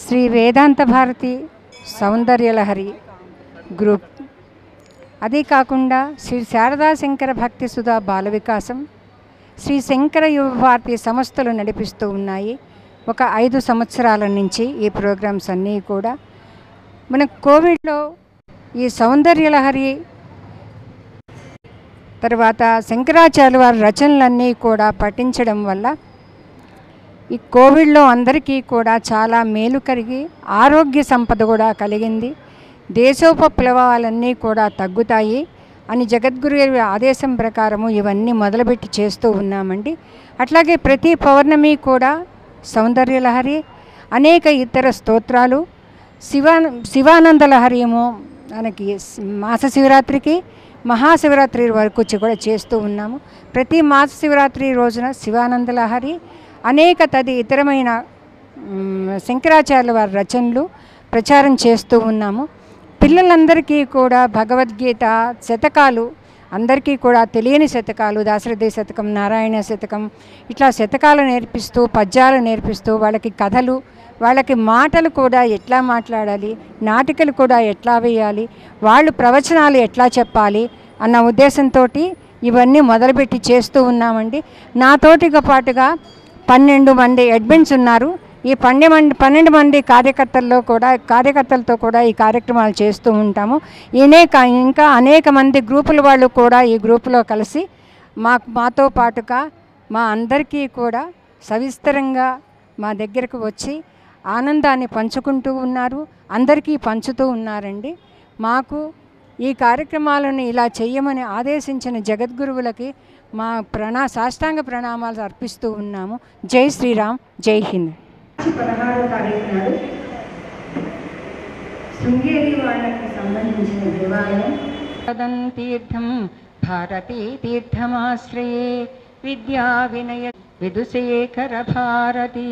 శ్రీ వేదాంత Bharati Soundarya Lahari group, అదే కాకుండా శ్రీ శారదా శంకర భక్తి సుధా బాల వికాసం, శ్రీ శంకర యువ భారతి సంస్థలు నడిపిస్తూ ఉన్నాయి. ఒక 5 సంవత్సరాల నుంచి ఈ ప్రోగ్రామ్స్ అన్నీ కూడా మన కోవిడ్లో ఈ సౌందర్యలహరి తర్వాత శంకరాచార్య వారి రచనలన్నీ కూడా పఠించడం వల్ల ఈ కోవిడ్లో అందరికీ కూడా చాలా మేలు కలిగి ఆరోగ్య సంపద కూడా కలిగింది. దేశోపప్లవాలన్నీ కూడా తగ్గుతాయి అని జగద్గురు ఆదేశం ప్రకారము ఇవన్నీ మొదలుపెట్టి చేస్తూ ఉన్నామండి. అట్లాగే ప్రతి పౌర్ణమి కూడా సౌందర్యలహరి, అనేక ఇతర స్తోత్రాలు, శివానంద లహరి ఏమో మనకి మాస శివరాత్రికి మహాశివరాత్రి వరకు కూడా చేస్తూ ఉన్నాము. ప్రతి మాస శివరాత్రి రోజున శివానంద లహరి, అనేక ఇతరమైన శంకరాచార్యుల వారి రచనలు ప్రచారం చేస్తూ ఉన్నాము. పిల్లలందరికీ కూడా భగవద్గీత శతకాలు, అందరికీ కూడా తెలియని శతకాలు, దాశరథి శతకం, నారాయణ శతకం, ఇట్లా శతకాలు నేర్పిస్తూ, పద్యాలు నేర్పిస్తూ, వాళ్ళకి కథలు, వాళ్ళకి మాటలు కూడా ఎట్లా మాట్లాడాలి, నాటికలు కూడా ఎట్లా వేయాలి, వాళ్ళు ప్రవచనాలు ఎట్లా చెప్పాలి అన్న ఉద్దేశంతో ఇవన్నీ మొదలుపెట్టి చేస్తూ ఉన్నామండి. నాతోటిగా పాటుగా 12 మంది అడ్మిన్స్ ఉన్నారు. ఈ 12 మంది కార్యకర్తలతో కూడా ఈ కార్యక్రమాలు చేస్తూ ఉంటాము. ఇంకా అనేక మంది గ్రూపుల వాళ్ళు కూడా ఈ గ్రూపులో కలిసి మాతో పాటుగా మా అందరికీ కూడా సవిస్తరంగా మా దగ్గరకు వచ్చి ఆనందాన్ని పంచుకుంటూ ఉన్నారు, అందరికీ పంచుతూ ఉన్నారండి. మాకు ఈ కార్యక్రమాలను ఇలా చెయ్యమని ఆదేశించిన జగద్గురువులకి మా సాష్టాంగ ప్రణామాలు అర్పిస్తూ ఉన్నాము. జై శ్రీరామ్, జై హింద్. 16వ తారీఖు నాడు శృంగేరి వాళ్ళకి సంబంధించిన దేవాలయం తీర్థం భారతీ తీర్థమాశ్రయే విద్యా వినయ విదుశేఖర భారతీ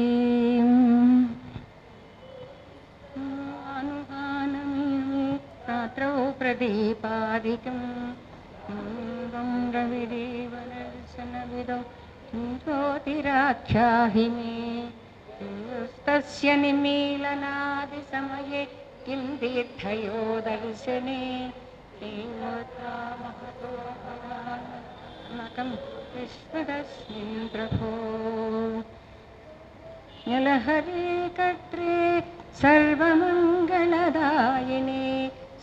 రాత్రౌ ప్రదీపాదికం రవిదేవనర్శనవిదౌ జ్యోతిరాఖ్యాహి మే తస్య నిమీలనాది సమయే కిం తీర్థయో దర్శనే మహతోమకం విశ్వదస్మిన్ ప్రభో యలహరే కర్త్రే సర్వమంగళదాయినే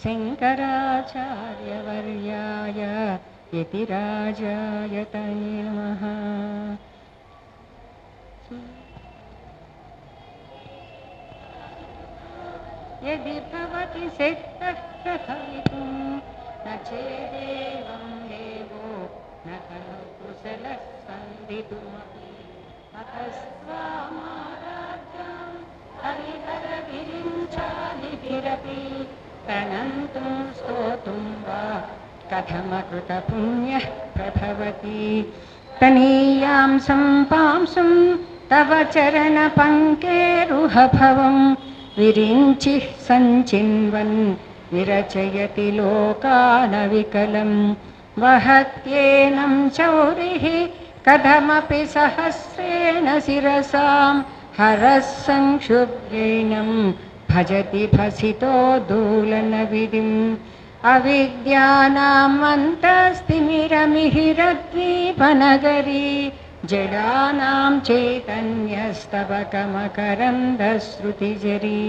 శంకరాచార్యవర్యాయ యతిరాజాయ నమః. యది భవతి శక్తః ప్రథమితుం న చేదేవం దేవో న ఖలు కుశలః సంధితుమపి అతస్త్వామారాధ్యం హరిహర విరించాదిభిరపి ప్రణంతుం స్తోతుం వా కథమకృత పుణ్యః ప్రభవతి. తనీయాం సంపాంసుం తవ చరణ పంకేరుహభవం విరించి సంచిన్వన్ విరచయతి లోకానవికలం. వహత్యేనం చౌరిః కథమపి సహస్రేణ శిరసాం హరః సంక్షుభ్యేనం భజతి భసితో దూలన విధిం. అవిద్యానాం మంత్రస్తిమిరమిహిరద్వీపనగరీ జడానాం చైతన్యస్తవకమకరందశ్రుతిజరీ.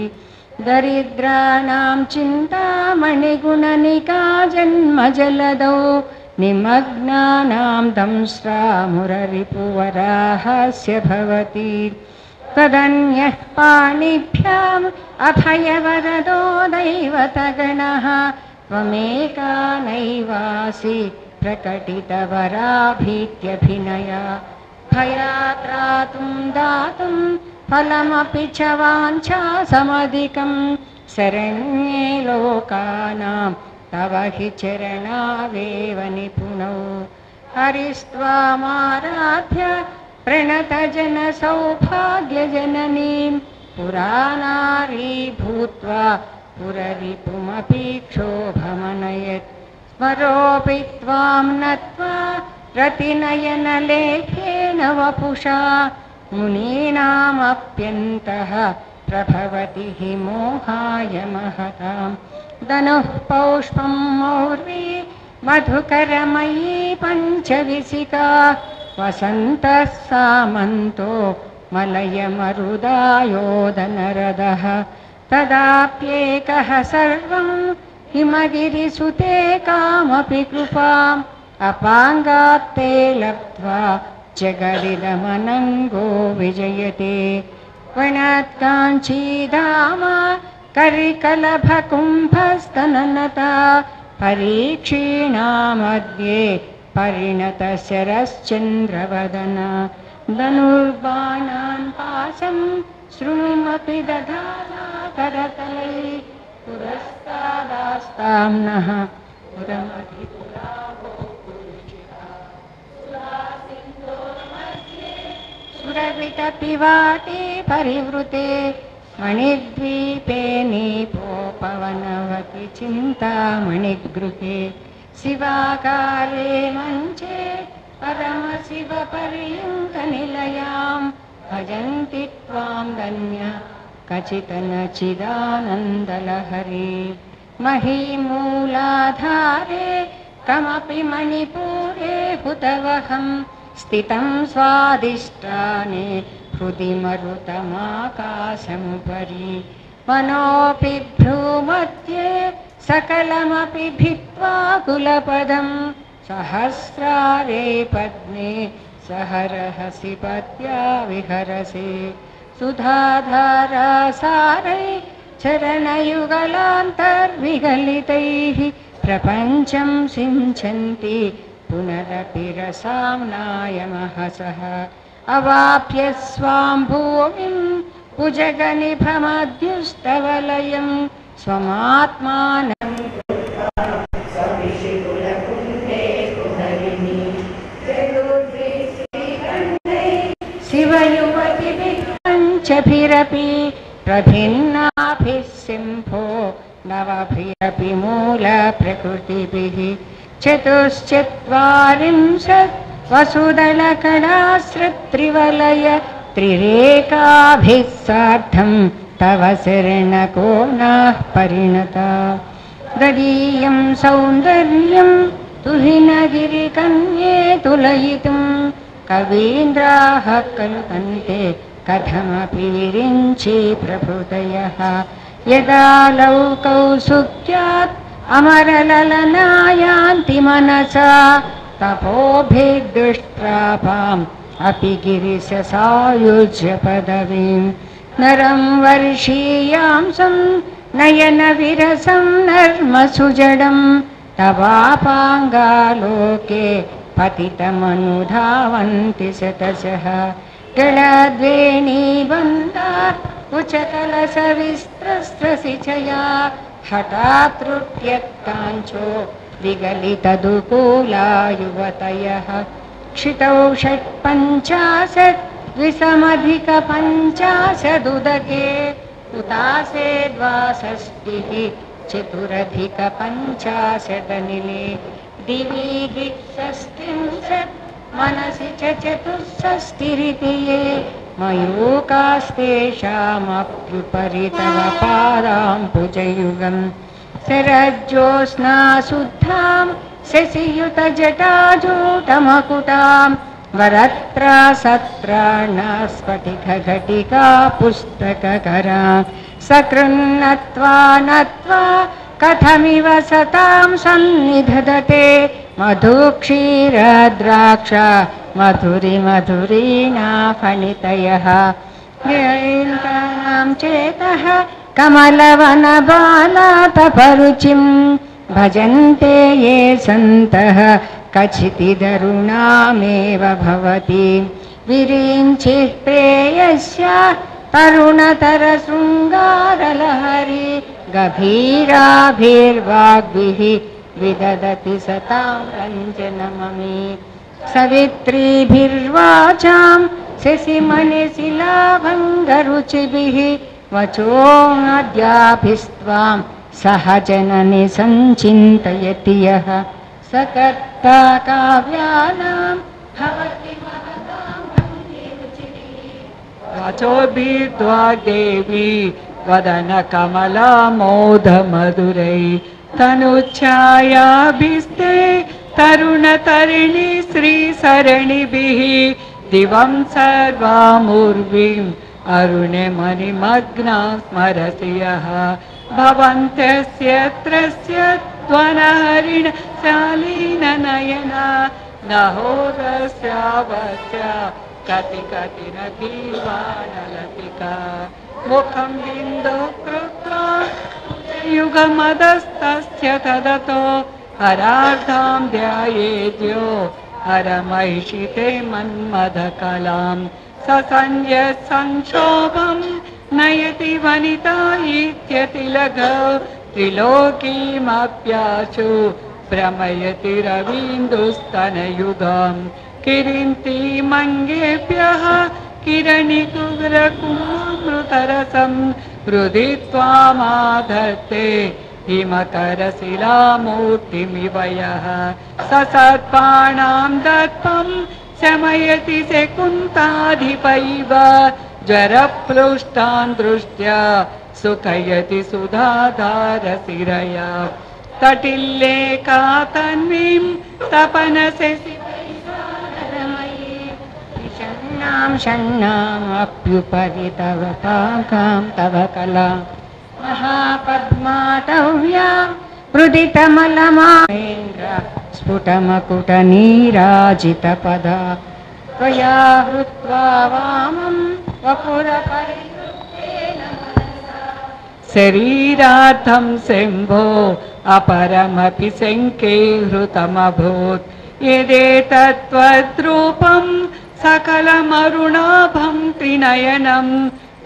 దరిద్రాణాం చింతామణిగుణనికా జన్మజలదౌ నిమగ్నానాం దంశ్రామురరిపువరాహస్య భవతి. తదన్యః పాణిభ్యాం అభయవరదో దైవతగణః త్వమేకా నైవాసి ప్రకటితవరాభీత్యభినయా. భయాత్రాతుం దాతుం ఫలమపి చ వాంఛాసమధికం శరణ్యే లోకానాం తవ హి చరణావేవ నిపుణౌ. హరిస్త్వామారాధ్య ప్రణతజన సౌభాగ్యజననీం పురాణారీ భూత్వా పురరిపుమపి క్షోభమనయత్. స్మరోపి త్వాం నత్వా రతినయనలేఖేన వపుషా మునీనామప్యంతః प्रभवति हि मोहाय महतां धनुः पौष्पं मौर्वी मधुकरमयी पञ्चविसिका वसन्तः सामन्तो मलयमरुदायोधनरदः तदाप्येकः सर्वं हिमगिरिसुते कामपि कृपाम् अपाङ्गात्ते लब्ध्वा जगदिदमनङ्गो विजयते वनत्काञ्चीधाम करिकलभकुम्भस्तननता परीक्षीणामध्ये परिणतशरश्चन्द्रवदना धनुर्बाणान् पाशं शृणुमपि दधाना करतले पुरस्तादास्तां नः पुरमधिपुरावो सुरविटपिवाटे परिवृते मणिद्वीपे नीपोपवनवति चिन्तामणिगृहे शिवाकारे मञ्चे परमशिवपर्यन्तनिलयां भजन्ति त्वां धन्या कचितनचिदानन्दलहरी महीमूलाधारे कमपि मणिपूरे हुतवहं स्थितं स्वादिष्टाने हृदि मरुतमाकाशमुपरि मनोऽपि भ्रूमध्ये सकलमपि भित्त्वा कुलपदं सहस्रारे पद्मे सहरहसि पद्या विहरसि सुधाधारासारै चरणयुगलान्तर्विगलितैः प्रपञ्चं सिञ्चन्ति पुनरपि रसाम्नायमहसः अवाप्य स्वां भूमिं भुजगनिभमध्युस्तवलयं स्वमात्मानं शिवयुवतिभिः पञ्चभिरपि प्रभिन्नाभिः सिंहो नवभिरपि मूलप्रकृतिभिः चतुश्चत्वारिंशत् वसुदलकडाश्रित्रिवलय त्रिरेकाभिः सार्धं तव शरणकोणाः परिणता ददीयं सौन्दर्यं तुहिनगिरिकन्ये तुलयितुं कवीन्द्राः कल्पन्ते कथमपि विरिञ्चि प्रभृतयः यदा लौकौ सुख्यात् अमरललनायान्ति मनसा तपोभिर्दुष्प्रापाम् अपि गिरिशसायुज्य पदवीं नरं वर्षीयांसं नयनविरसं नर्मसुजडं तवापाङ्गालोके पतितमनुधावन्ति शतशः गलद्वेणीबन्धा कुचकलशविस्त्रस्त्रसिचया हठात् त्रुट्यक्ताञ्चो विगलितदुकूला युवतयः क्षितौ षट्पञ्चाशत् द्विसमधिकपञ्चाशदुदके उतासे द्वाषष्टिः चतुरधिकपञ्चाशदनिले दिवि द्विषष्टिंशत् मनसि च चतुष्षष्टिरिति ये मयूकास्तेषामप्युपरि तव पादाम्बुजयुगम् शरज्योत्स्ना शुद्धां शशियुतजटाजूटमकुटां वरत्रासत्राणा स्फटिकघटिका पुस्तककरा सकृन्नत्वा नत्वा कथमिव सतां सन्निधदते मधुक्षीरद्राक्षा मधुरिमधुरीणा फणितयः जयन्तानां चेतः कमलवनबालातपरुचिं भजन्ते ये सन्तः कचितिदरुणामेव भवति विरिञ्चिः प्रेयस्य तरुणतरशृङ्गारलहरी गभीराभिर्वाग्भिः विदधति सतां रञ्जनममी सवित्रीभिर्वाचां शशिमणिशिलाभङ्गरुचिभिः वचोऽद्याभिस्त्वां सहजननि सञ्चिन्तयति यः सकर्ता काव्यानां भवति महतां भङ्गिरुचिभिः वाचोभिर्द्वाग्देवी वदनकमलामोदमधुरै तनुच्छायाभिस्ते तरुणतरिणी श्रीसरणिभिः दिवं सर्वामुर्वीम् अरुणिमणिमग्ना स्मरति यः भवन्त्यस्यत्रस्य त्वनहरिणशालीननयना नहोरस्यावस्य कति कतिरतीवानलतिका मुखं बिन्दुः कृत्वा युगमदस्तस्य तदतो हरार्धां ध्यायेद्यो हरमहिषिते मन्मथकलां ससंयत् संक्षोभं नयति वनिता इत्यतिलघ त्रिलोकीमप्याशु भ्रमयति रवीन्दुस्तनयुगं किरिन्ति मङ्गेभ्यः किरणिकुग्रकुमामृतरसं हृदि त्वामाधत्ते हिमकरशिलामूर्तिमिव यः ससर्पाणां दर्पं शमयति शकुन्ताधिप इव ज्वरप्लुष्टान् दृष्ट्या सुखयति सुधाधारशिरया तटिल्लेखा तन्वीं तपनशशिरमयी विषण्णां षण्णामप्युपरि तव पाकां तव कला महापद्माटव्या हृदितमलमान्द्र स्फुटमकुटनीराजितपदा त्वया हृत्वा वामं वपुरपरिवृत्तेन शरीरार्थं शम्भो अपरमपि शङ्के हृतमभूत् यदेतत्त्वद्रूपं सकलमरुणाभं त्रिनयनं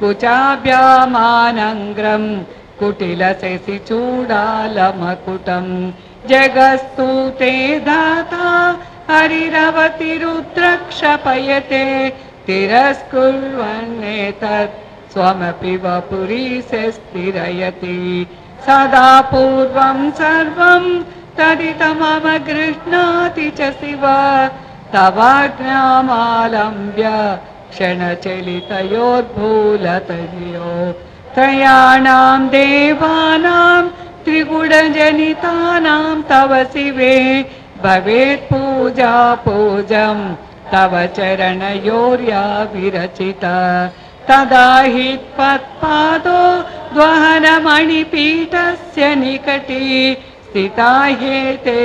कुचाभ्यामानङ्ग्रं कुटिलशशिचूडालमकुटं जगस्तु ते दाता हरिरवतिरुद्रक्षपयते तिरस्कुर्वन्नेतत् स्वमपि वपुरीशस्थिरयति सदा पूर्वं सर्वं तदितमम गृह्णाति च शिव तवाज्ञामालम्ब्य क्षणचलितयोर्भूलतयो त्रयाणां देवानां त्रिगुणजनितानां तव शिवे भवेत् पूजा पूजं तव चरणयोर्या विरचिता तदा हि त्वत्पादो द्वहनमणिपीठस्य निकटे स्थिता ह्येते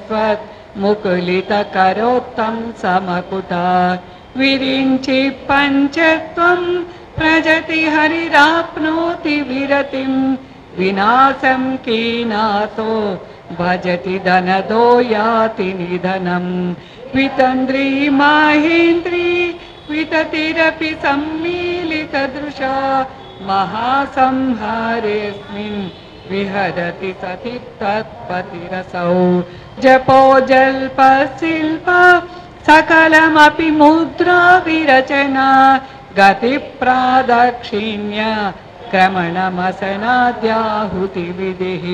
त्वत् मुकुलितकरोक्तं समकुटा विरिञ्चि पञ्चत्वं प्रजति हरिराप्नोति विरतिं विनाशं कीनातो भजति धनदो याति निधनं वितन्द्री माहेन्द्री विततिरपि सम्मीलितदृशा महासंहारेऽस्मिन् विहरति सति तत्पतिरसौ जपो जल्पशिल्प सकलमपि मुद्रा विरचना गतिप्रादक्षिण्य क्रमणमसनाद्याहुतिविधिः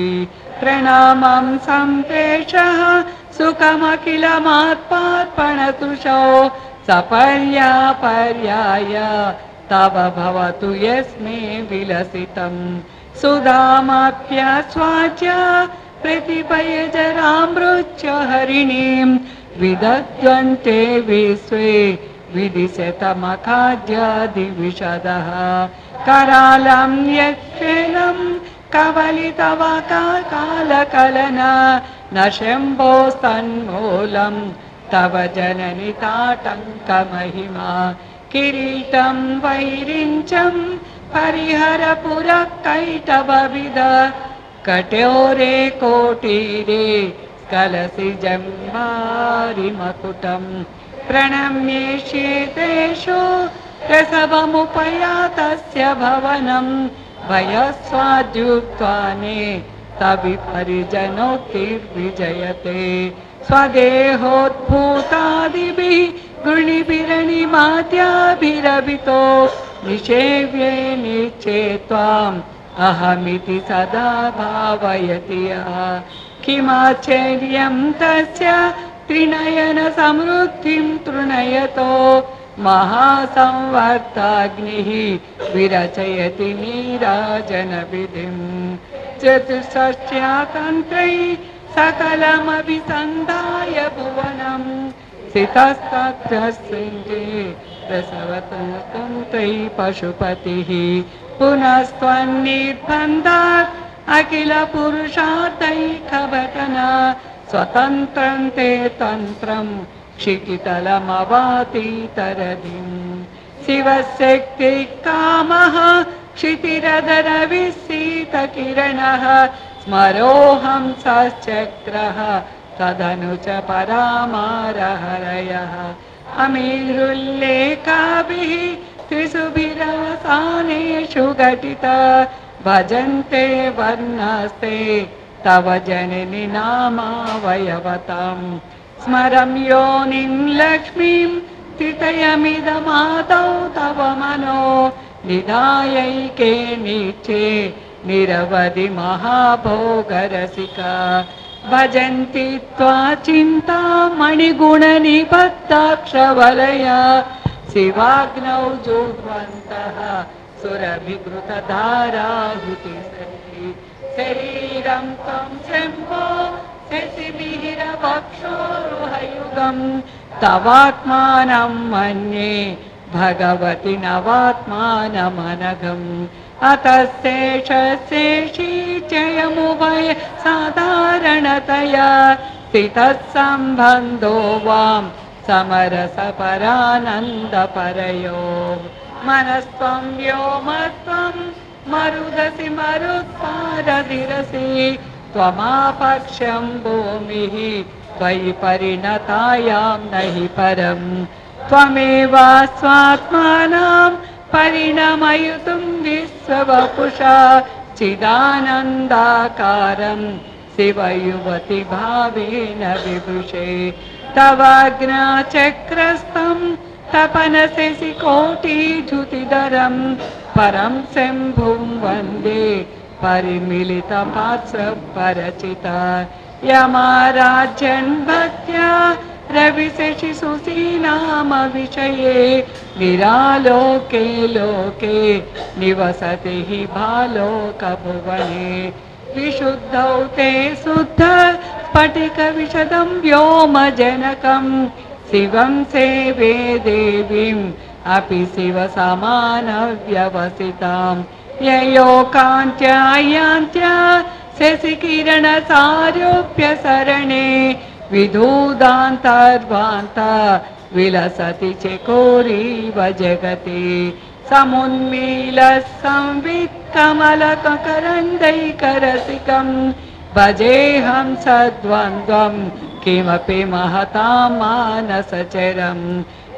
प्रणामं सम्प्रेषः सुखमखिलमात्मार्पणतुषो सपर्यापर्याय तव भवतु यस्मे विलसितं सुधामाप्यस्वाच्य प्रतिपयजरामृच्य हरिणीं विदध्वन्ते विश्वे विदिशतमखाद्यादिविशदः करालं यत्क्षेणं कवलितवकालकलना न शम्भोस्तन्मूलं तव जननि ताटङ्कमहिमा किरीटं वैरिञ्चं परिहरपुरः कैटभविद कटोरे कोटीरे कलसि जम्भारिमकुटं प्रणम्येष्येतेषु रसवमुपयातस्य भवनं भयस्वाद्युक्त्वाने तविपरिजनोक्तिर्विजयते स्वदेहोद्भूतादिभिः गृणिभिरणिमाद्याभिरभितो निषेव्ये निश्चे त्वाम् अहमिति सदा भावयति यः किमाश्चर्यं तस्य त्रिनयन समृद्धिं तृणयतो महासंवर्ताग्निः विरचयति नीराजनविधिं चतुष्षष्ट्यातन्त्रैः सकलमभिसन्धाय भुवनं सितस्तत्र सृङ्गे प्रसवतन्तैः पशुपतिः पुनस्त्वन्निर्बन्धात् अखिलपुरुषार्थैकघटना स्वतन्त्रं ते तन्त्रं क्षितितलमवातीतरदिं शिवशक्तिः कामः क्षितिरधरविस्सितकिरणः स्मरोऽहं सश्चक्रः तदनु च परामारहरयः अमीरुल्लेखाभिः त्रिसुभिरवसानेषु घटिता भजन्ते वर्णस्ते तव जननि नामावयवतां स्मरं योनिं लक्ष्मीं त्रितयमिदमादौ तव मनो निधायैके नीचे निरवधि महाभोगरसिका भजन्ति त्वा चिन्तामणिगुणनिबद्धाक्षवलया शिवाग्नौ जुह्वन्तः सुरभिघृतधाराहुतिसरि शरीरं त्वं शम्भो शशिमिहिरवक्षोरुहयुगं तवात्मानं मन्ये भगवति नवात्मानमनघम् अतस्तेषशेषी चयमुभय साधारणतया स्थितः सम्बन्धो वां समरसपरानन्दपरयो मनस्त्वं व्योमत्वं मरुदसि मरुत्पादधिरसि त्वमापक्ष्यं भूमिः त्वयि परिणतायां नहि परं त्वमेव स्वात्मानां परिणमयितुं विश्ववपुषा चिदानन्दाकारं शिवयुवति भावेन विभुषे तवाज्ञाचक्रस्थं तपनशि कोटिज्युतिधरं परं शम्भुं वन्दे परिमिलितपात्रपरचिता यमाराजन् भक्त्या रविशशि सुसीनाम विषये निरालोके लोके निवसति हि भालोकभुवने विशुद्धौ ते शुद्ध स्फटिकविशदं व्योमजनकं शिवं सेवे देवीम् अपि शिवसमानव्यवसितां ययोकान्त्यायान्त्या शशिकिरणसारूप्यसरणे विधूदान्तर्वान्ता विलसति चकोरीव जगति समुन्मीलः संवित्कमलकरन्दैकरसिकं भजेऽहं सद्वन्द्वं किमपि महतां मानसचरं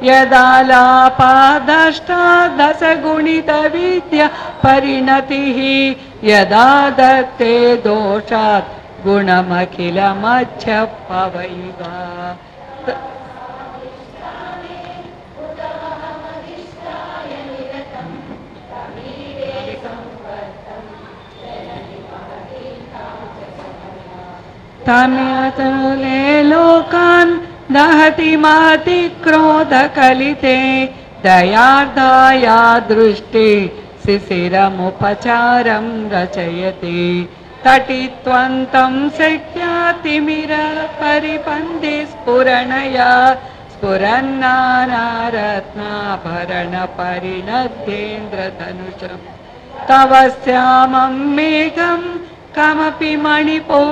यदालापादष्टादशगुणितविद्या परिणतिः यदा दत्ते दोषात् गुणमखिलमच्छपवैव तम्यतुले लोकान् दहति महति क्रोधकलिते दयार्धाया दृष्टि शिशिरमुपचारं रचयति तटित्वन्तं शक्त्यातिमिर परिपन्थि स्फुरणया स्फुरन्नानारत्नाभरणपरिणद्येन्द्रधनुषं तव श्यामं मेघं कमपि मणिपूरैकशरणं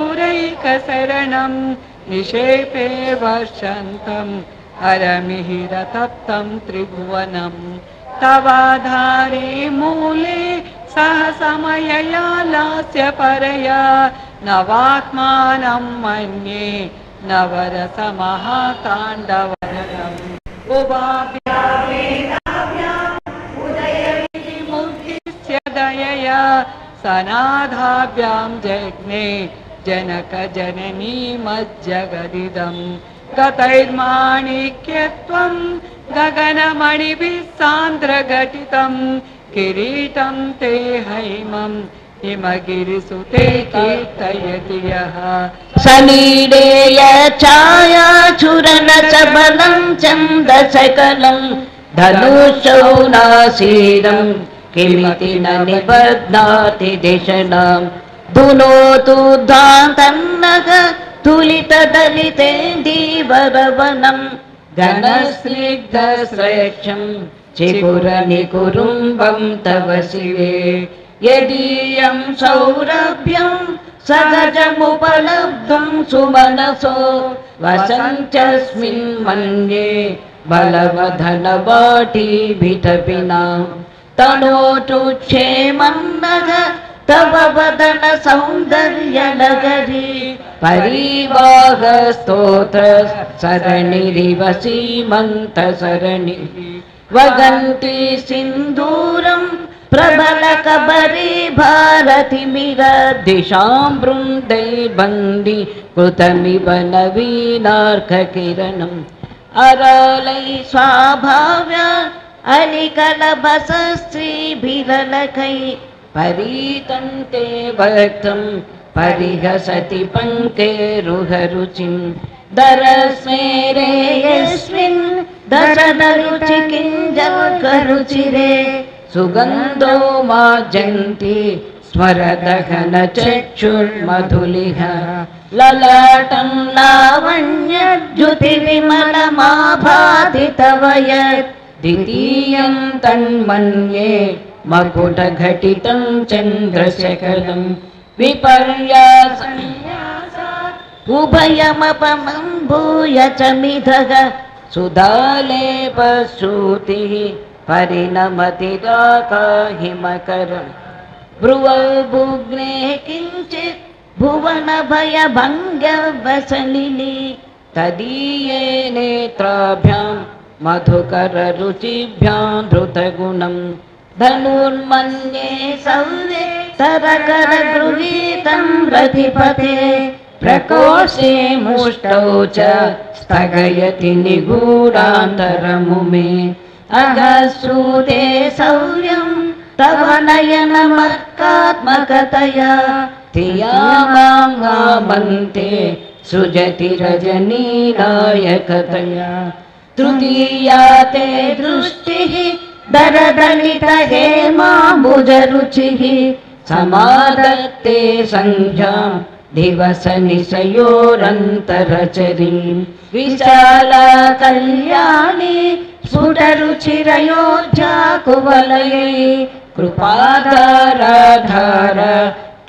निषेपे वर्षन्तं हरमिहिरतप्तं त्रिभुवनं तवाधारे मूले सहसमयया लास्य परया नवात्मानं मन्ये नवरसमहाताण्डवनम् उदयविमुक्तिस्य दयया सनाधाभ्यां जज्ञे जनकजननीमज्जगदिदं गतैर्माणिक्यत्वं गगनमणिभिः सान्द्रघटितं किरीटं ते हैमं हिमगिरिसुते कीर्तयति यः सनीडेय छायाचूरन सबलं चन्दशकलं धनुषौ नासीदं किमिति न निबध्नाति दिशनां धुनोतु धान्तन्नः तुलितदलितेन्दीवरवनं घनस्निग्धश्रेक्षं चिकुरनिकुरुम्बं तव शिवे यदीयं सौरभ्यं सहजमुपलब्धं सुमनसो वसन्त्यस्मिन् मन्ये बलवधनवाटीभितपिनां तनोतु क्षेमं नः तव वदन सौन्दर्यनगरी परिवाहस्तोत्र सरणिरिव सीमन्तसरणिः वगन्ति सिन्दूरं प्रबलकबरी भारतिमिर दिशां बृन्दैर्बन्दी कृतमिव नवीनार्ककिरणम् अरलै स्वाभाव्य अलिकलभसस्त्रीभिरलकै परीतन्ते भक्तं परिहसति पङ्केरुहरुचिं दरस्मेरे यस्मिन् दशनरुचिकिञ्जल्करुचिरे सुगन्धो माजन्ति स्मरदघनचक्षुर्मधुलिह ललाटं लावण्यद्युतिविमलमाभाति तव यत् द्वितीयं तन्मन्ये मकुटघटितं चन्द्रशकलं विपर्यासं उभयमपमं भूय च मिधः सुधालेपश्रुतिः परिणमति राकाहिमकरम् भ्रुवौ भुग्ने किञ्चित् भुवनभयभङ्गवसनिनि तदीये नेत्राभ्यां मधुकररुचिभ्यां धृतगुणं धनुर्मन्ये सौरे तरकरगृहीतं रतिपते प्रकोशे मुष्टौ च स्थगयति निगूढान्तरमुमे अगश्रुते सौर्यं तव नयनमर्कात्मकतया धिया मां गामन्ते सृजति रजनीनायकतया तृतीया ते दृष्टिः दरदलितहेमाम्बुजरुचिः समादत्ते सन्ध्यां दिवसनिशयोरन्तरचरीं विशाला कल्याणी स्फुटरुचिरयोध्याकुवलये कृपाधाराधार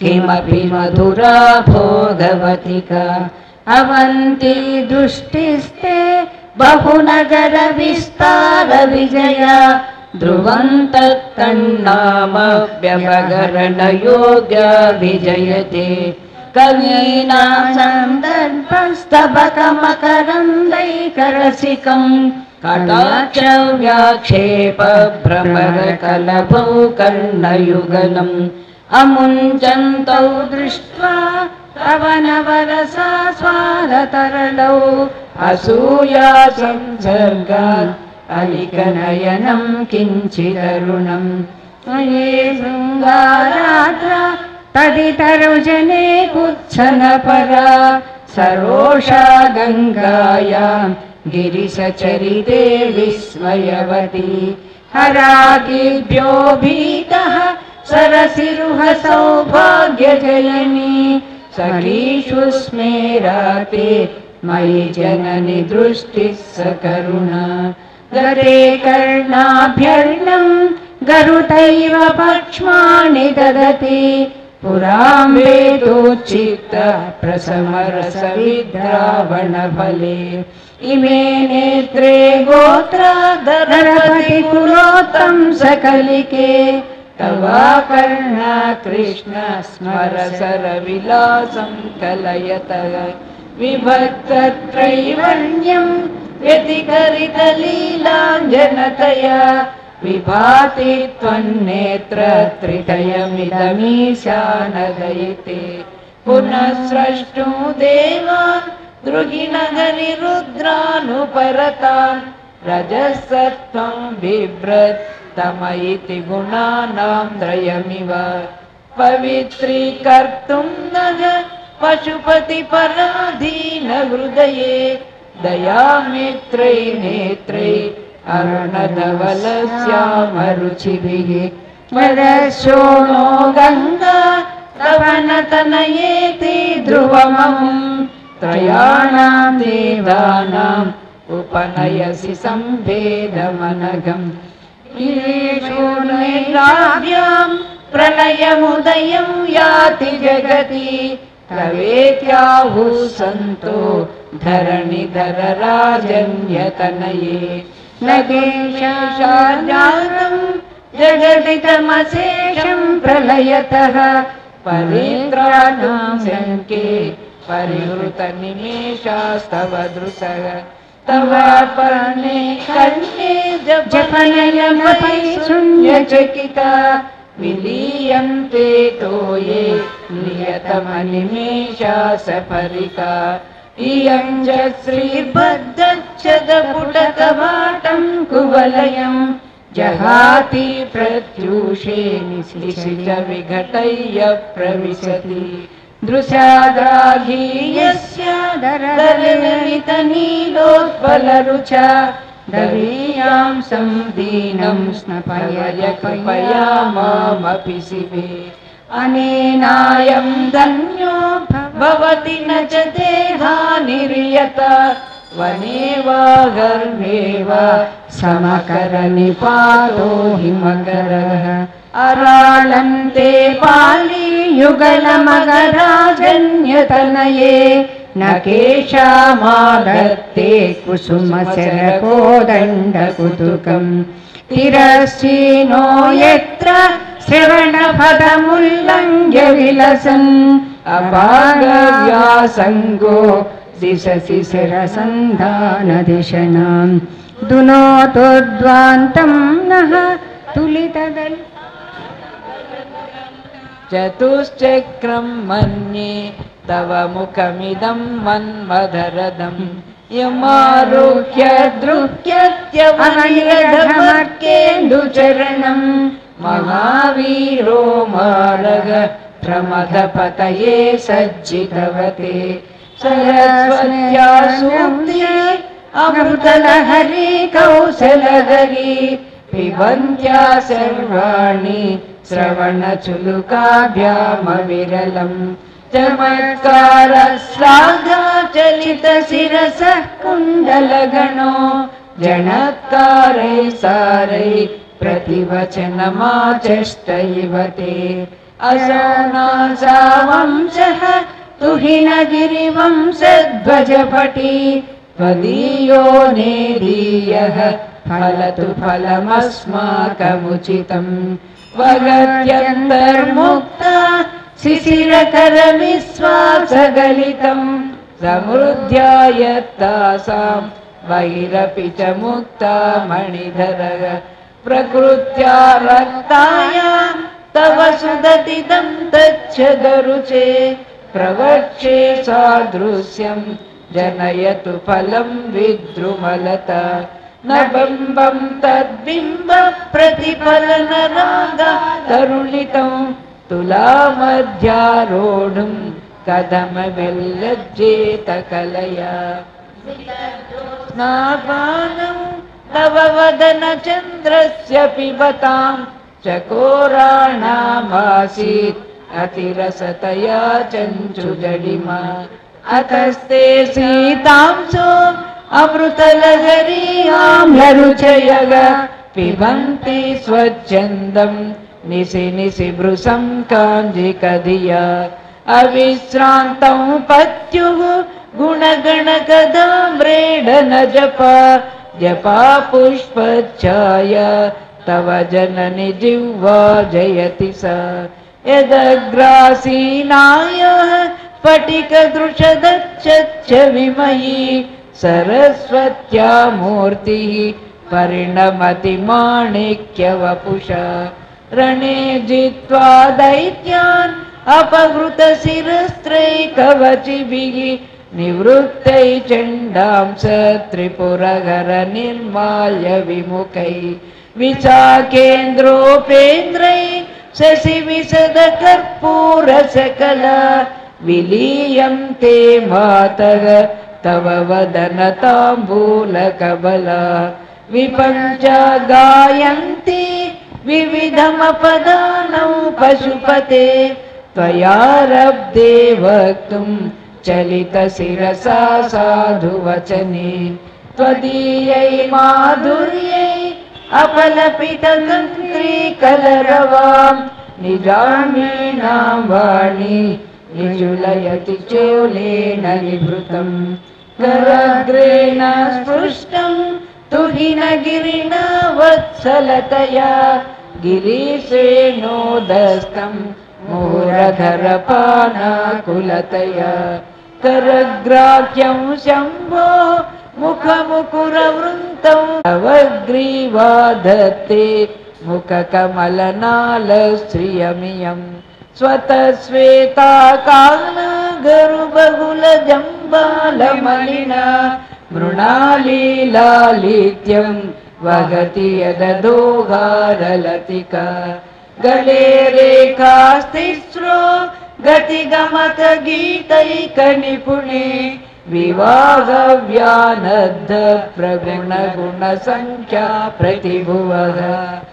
किमपि मधुरा भोगवतिका अवन्ति दृष्टिस्ते बहुनगर विस्तार विजया ध्रुवं तत्तन्नाम व्यवगरण योग्या विजयते कवीनां सन्दर्भस्तबकमकरन्दैकरसिकं कटाक्ष व्याक्षेप भ्रमरकलभौ कर्णयुगलम् अमुञ्चन्तौ दृष्ट्वा तव नवरसास्वादतरलौ असूया संसर्गात् अलिकनयनं किञ्चिदरुणम् ये शृङ्गाराद्रा तदितरुजने कुत्सनपरा सरोषा गङ्गायां गिरिशचरिते विस्मयवती हराकिभ्यो भीतः सरसिरुह सौभाग्यजयनी सखीषु स्मेराते मयि जननि दृष्टिः सकरुणा गरे कर्णाभ्यर्णं गरुतैव पक्ष्माणि ददति पुराम्बेदोच्चित्त प्रसमरसविद्रावणफले इमे नेत्रे गोत्रा दरपतिकुलोत्तं सकलिके तवाकर्णा कृष्ण स्मरसरविलासं कलयतः विभक्तत्रैवर्ण्यं व्यतिकरितलीलाञ्जनतया विभाति त्वन्नेत्रत्रितयमिदमीशानदयिते पुनः स्रष्टुं देवान् दृगिनगरिरुद्रानुपरतान् रजसत्त्वं बिभ्रत् तम इति गुणानां त्रयमिव पवित्रीकर्तुं नः पशुपतिपराधीन हृदये दयामित्रै नेत्रै अरुणधवलश्यामरुचिभिः वरशोणो गङ्गा तवनतनयेति ध्रुवममुं त्रयाणां देवानाम् उपनयसि सम्भेदमनघम् ईशोर्नैराव्यां प्रलयमुदयं याति जगति तवेत्याहुः सन्तो धरणिधरराजन्यतनये नगेशाजातं जगदिदमशेषं प्रलयतः परित्राणां शङ्के परिहृतनिमेषास्तव दृशः तव पर्णे कर्णे जपनयनमयि शून्यचकिता विलीयन्ते तोये नियतमनिमेषा सफरिका इयं च श्रीर्बद्धच्छदपुटकवाटं कुवलयं जहाति प्रत्यूषे निश्लिषित विघटय्य प्रविशति दृशाद्राघीयस्य दरदलितनीलोत्पलरुचा दवीयां संदीनं स्नपयकपयामामपि शिवे अनेनायं धन्यो भवति न च देहानिर्यत वने वा गर्भे वा समकरनिपातो हिमकरः अराळन्ते पालीयुगलमगराजन्यतनये न केशामाधत्ते कुसुमशरकोदण्डकुतुकम् तिरश्चीनो यत्र श्रवणपदमुल्लङ्घ्य विलसन् अपागव्यासङ्गो दिशसि शिरसन्धानधिषणां दुनोतोद्वान्तं नः तुलितदल् चतुश्चक्रं मन्ये तव मुखमिदं मन्मथरथम् यमारुह्य दृह्यत्यवनिरधमर्केन्दुचरणं महावीरो मारग प्रमथपतये सज्जितवते सरस्वत्या सूक्ति अमृतलहरी कौशलहरी पिबन्त्या सर्वाणि श्रवणचुलुकाभ्यामविरलम् चमत्कारश्लाघाचलितशिरसः कुण्डलगणो जनत्कारैः सारैः प्रतिवचनमाचष्ट इव ते असौनासा वंशः तुहिनगिरिवंशध्वजपटी त्वदीयो नेदीयः फलतु फलमस्माकमुचितम् वगत्यन्तर्मुक्ता शिशिरकरविश्वासगलितं समृद्ध्यायत्तासां बहिरपि च मुक्ता मणिधरः प्रकृत्या रक्तायां तव सुदतितं तच्छदरुचे प्रवक्षे सादृश्यं जनयतु फलं विद्रुमलता न बिम्बं तद्बिम्ब प्रतिफलनरागा तरुणितं तुलामध्यारोढुं कथमविल्लज्जेत कलया स्नापानं तव वदनचन्द्रस्य पिबतां चकोराणामासीत् अतिरसतया चञ्चुजडिमा अतस्ते सीतांसो अमृतलहरी आम्लरुचयग पिबन्ति स्वच्छन्दं निशि निशि भृशं काञ्जिकधिया अविश्रान्तं पत्युः गुणगणकदाम्रेडन जपा जपा पुष्पच्छाया तव जननि जिह्वा जयति सा यदग्रासीनायः स्फटिकदृशदच्छच्च विमयी सरस्वत्या मूर्तिः परिणमति माणिक्यवपुषा रणे जित्वा दैत्यान् अपहृतशिरस्त्रैकवचिभिः निवृत्तै चण्डांस त्रिपुरहर निर्माल्य विमुखैः विशाखेन्द्रोपेन्द्रै शशिविशदकर्पूरसकला विलीयन्ते मातः तव वदनताम्बूलकबला विपञ्च गायन्ति विविधमपदानौ पशुपते त्वयारब्धे वक्तुं चलितशिरसा साधुवचने त्वदीयै माधुर्यै अपलपिततन्त्रीकलरवां निजामीनां वाणी निजुलयति चोलेन निभृतं करग्रेण स्पृष्टं तुहिनगिरिण वत्सलतया गिरीशेणोदस्तं मुहुरधरपानाकुलतया करग्राह्यं शम्भो मुखमुकुरवृन्तं तवग्रीवा दत्ते मुखकमलनालश्रियमियं स्वतस्वेताकालगरुबहुलजम्बालमलिना मृणालीलालित्यं वगति यददोहारलतिका गले रेखास्तिस्रो गतिगमत गीतैकनिपुणे विवाहव्यानद्ध प्रगुणगुणसङ्ख्या प्रतिभुवः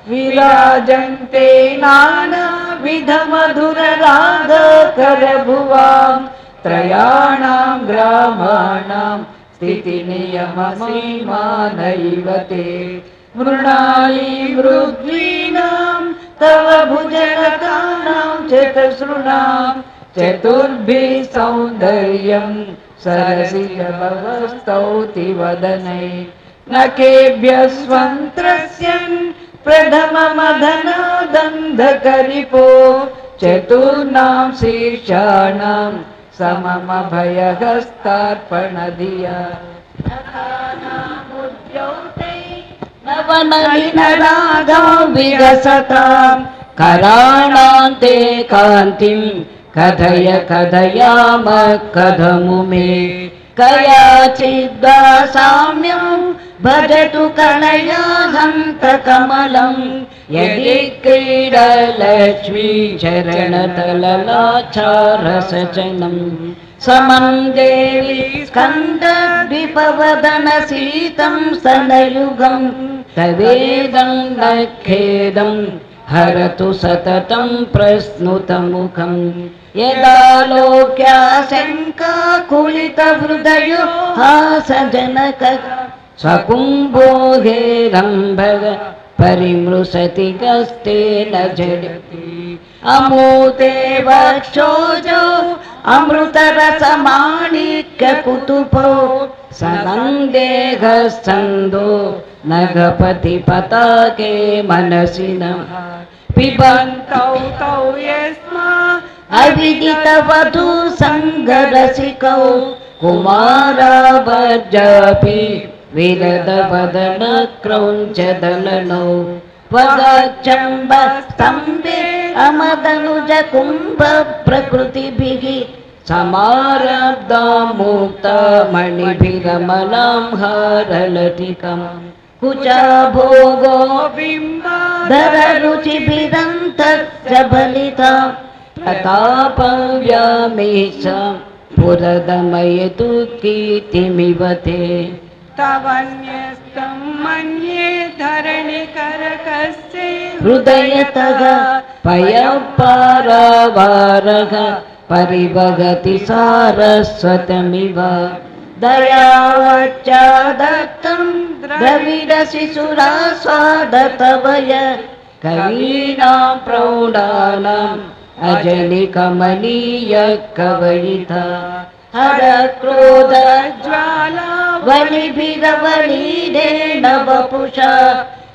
विराजन्ते नानाविधमधुररागकरभुवां त्रयाणां ग्रामाणां स्थितिनियमसीमानैव ते मृणाली मृद्वीनां तव भुजगतानां चतुसृणां चतुर्भिः सौन्दर्यं सरसिजभवस्तौति वदनै नखेभ्यः स्वन्त्रस्यन् प्रथममधनादन्धकरिपो चतुर्णां शीर्षाणां सममभयहस्तार्पणधिया नवनलिनरागं विरसतां कराणान्ते कान्तिं कथय कथयाम कथमुमे कयाचिद्दासाम्यं भजतु कलया हन्तकमलं यदि क्रीडलक्ष्मी चरणतललाचारसचनं समं देवी स्कन्दद्विपवदनसीतं स्तनयुगं तदेदं न खेदं हरतु सततं प्रस्नुतमुखं यदा लोक्याशङ्काकुलितहृदयो हासजनक स्वकुम्भो हेरम्भग परिमृशति गस्तेन झटिति अमूते वक्षोजो अमृतरसमाणिक्यकुतुपो सनन्देहस्छन्दो नगपति पताके मनसि नः पिबन्तौ तौ यस्मा अविदितवधू सङ्गरसिकौ कुमारावर्जापि विरदवदनक्रौञ्चदलनौ वदचम्बस्तम्भे अमदनुजकुम्भप्रकृतिभिः समारब्धा मुक्ता मणिभिरमलां हारलतिकम् कुचा भोगो बिम्बाधररुचिभिरन्तश्च बलिता प्रतापव्यामेषा पुरदमयतु कीर्तिमिव ते तवन्यस्तं मन्ये धरणिकरकस्य हृदयतः पयःपारावारः परिवगति सारस्वतमिव दयावच्चादत्तं द्रविडशिशुरास्वादतवय कवीनां प्रौढानाम् अजलिकमनीय कवयिता हर क्रोधज्वाला वलिभिरवलीडेन वपुषा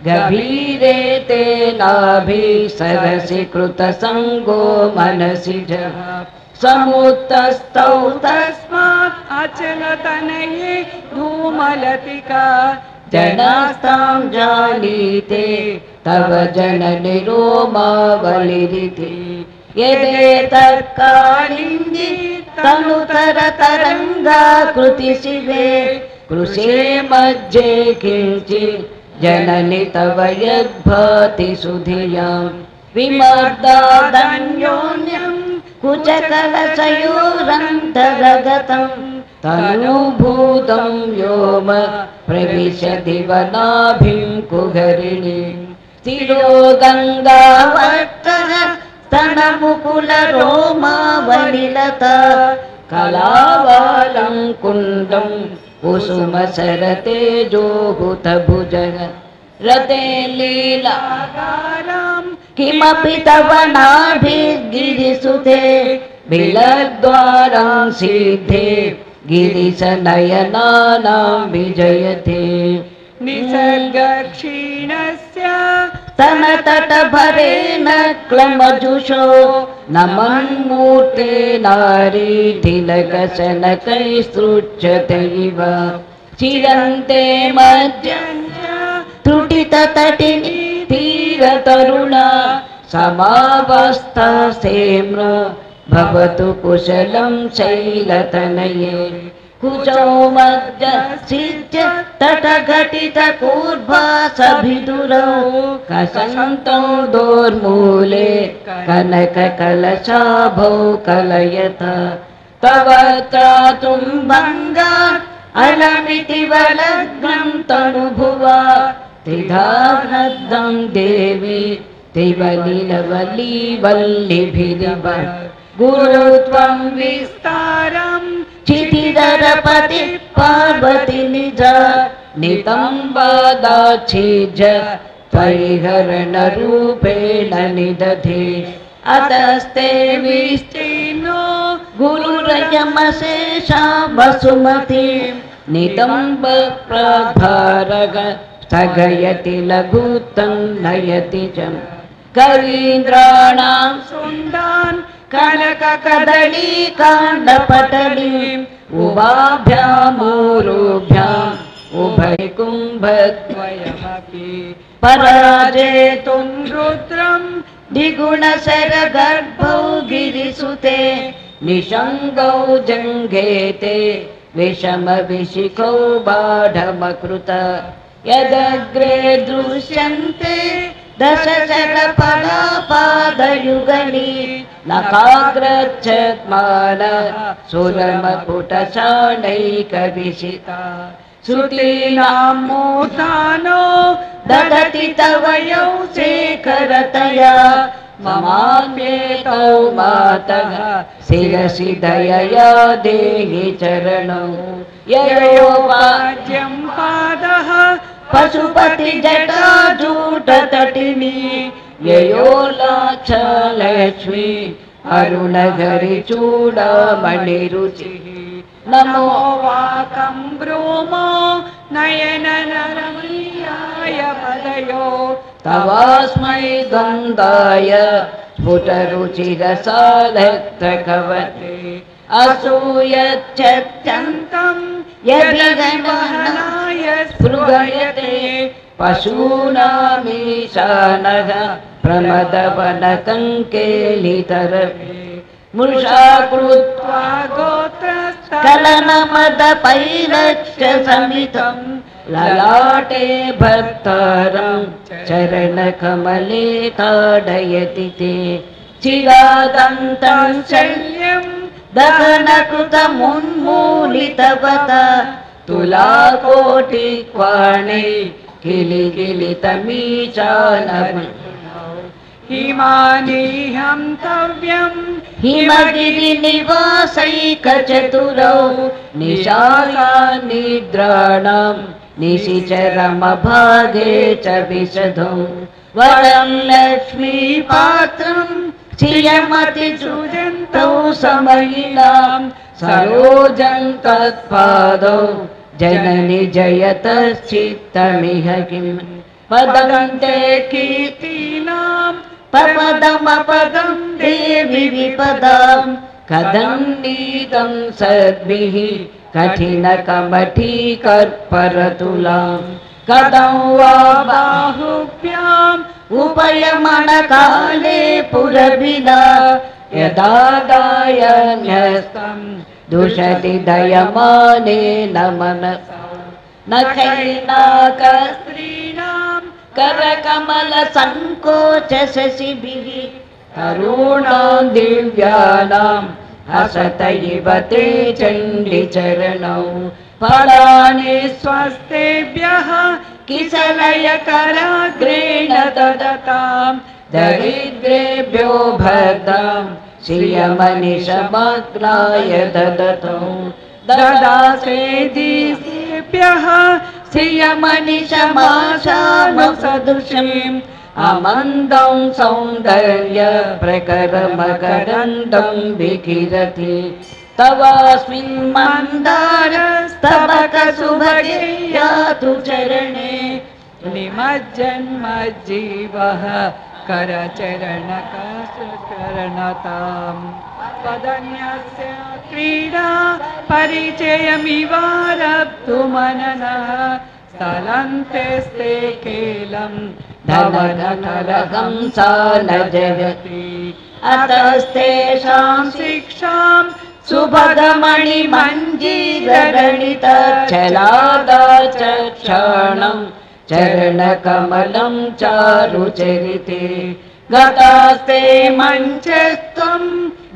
गभीरे तेनाभि सरसि कृतसङ्गो मनसि जः समुत्तस्थौ तस्मात् अचलतनये धूमलतिका जनास्तां जानीते तव जननिरोमावलिरिति यदेतत्कालिन्दी तनुतरतरङ्गाकृति शिवे कृशे मध्ये किञ्चित् जननि तव यद्भाति सुधियां विमर्दादन्योन्यं कुचकलशयोरन्तरगतं तनुभूतं व्योम प्रविशति वनाभिं कुहरिणीं स्थिरो गङ्गावर्तः स्तनमुकुलरोमावलिलता कलावालं कुण्डं कुसुमसरतेजोहुतभुजः रते लीलागारं किमपि तव नाभिर्गिरिसुते बिलद्वारं सिद्धे गिरिशनयनानां विजयते निसर्गक्षीणस्य स्तनतटभरेण क्लमजुषो नमन्मूर्ते नारी तिलकशनकैस्तृच्छते इव चिरन्ते मध्यञ्च त्रुटिततटिनी तीरतरुणा समावस्था सेम्र भवतु कुशलं शैलतनये कुचौ मध्यसिज्य तटघटितकूर्भासभिदुरौ कसन्तौ दोर्मूले कनककलशाभौ कलयत तव त्रातुं भङ्गा अलमिति वलग्नं तनुभुवा त्रिधानद्धं देवी त्रिवलिलवली वल्लिभिरिव गुरुत्वं विस्तारं चितिधरपति पार्वती निज नितम्बदाच्छिज त्वयिहरणरूपेण निदधे अतस्ते विस्तीर्णो गुरुरयमशेषा वसुमती नितम्बप्रभारग स्थगयति लघुतं नयति च कवीन्द्राणां सुन्दान् कनककदलीकाण्डपटलीम् उभाभ्यामूरुभ्याम् उभयकुम्भद्वयमपि पराजेतुं रुद्रं द्विगुणशरगर्भौ गिरिसुते निषङ्गौ जङ्घेते विषमविशिखौ बाढमकृत यदग्रे दृश्यन्ते दशशरफलापादयुगली नखाग्रच्छत्मान सुरमकुटचाणैकविशिता श्रुतीनां मूर्धानो ददति तव यौ शेखरतया ममान्येतौ मातः शिरसि दयया देहि चरणौ ययोपाद्यं पादः पशुपति जटाजूटतटिनी ययोलाक्षलक्ष्मी अरुणघरिचूडामणिरुचिः नमो वाकं ब्रूमो नयननरम्याय पदयो तवास्मै गन्धाय स्फुटरुचिरसालक्तकवते असूयत्यन्तं यदिगमनाय स्पृहयते पशूनामीशानः प्रमदवनकङ्केलितरवे मृषा कृत्वा गोत्रस्खलनमदपैलक्ष्य समितं ललाटे भर्तारं चरणकमले ताडयति ते चिरादन्तं शल्यं दहनकृतमुन्मूलितवत तुलाकोटिक्वाणे किलिकिलितमीचानम् हिमानीहं तव्यं हिमगिरिनिवासैकचतुरौ निशायानिद्राणां निशिचरमभागे च विशधौ वरं लक्ष्मीपात्रं श्रियमतिसृजन्तौ समयिनां सरोजं तत्पादौ जननि जयतश्चित्तमिह किम् पदन्ते कीर्तीनां पपदमपदं देवि विपदां कथं नीतं सद्भिः कठिनकमठीकर्परतुलां कथं वा बाहुभ्याम् उपयमनकाले पुरभिदा यदा दायन्यस्तं दुषति दयमानेन मनसा नखैनाकस्त्रीणां करकमलसङ्कोचशशिभिः तरूणां दिव्यानां हसत इव ते चण्डिचरणौ फलानि स्वस्तेभ्यः किसलयकराग्रेण ददतां दरिद्रेभ्यो भद्रां श्रियमनिशमग्नाय ददतौ ददासेदिभ्यः श्रियमनिशमाशानुसदृशीम् अमन्दं सौन्दर्य प्रकरमकरन्दं विकिरति तवास्मिन् मन्दारस्तबकसुभगे यातु चरणे निमज्जन्मज्जीवः करचरणकरणताम् वदन्यस्य क्रीडा परिचयमिवारब्धु मननः स्थलन्तेस्ते केलं धवननरहंसा न जयति अतस्तेषां शिक्षां सुभगमणिमञ्जीररणितच्छलादाचक्षाणं चरणकमलं चारुचरिते गतास्ते मञ्चस्त्वं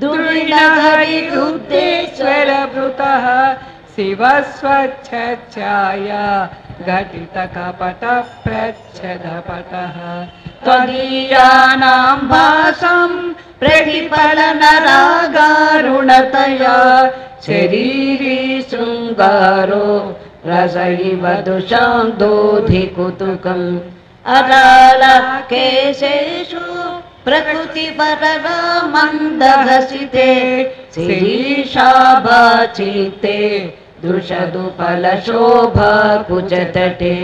दुर्विणहरिरुद्रेश्वरभृतः शिवस्वच्छाया घटितकपटप्रच्छदपटः त्वदीयानां भासं प्रतिफलनरागारुणतया शरीरी शृङ्गारो रस इव दुशान्तोऽधिकुतुकम् अरालकेशेषु प्रकृतिपररा मन्दहसिते शिरीषाभाचिते दृशदुपलशोभा कुचतटे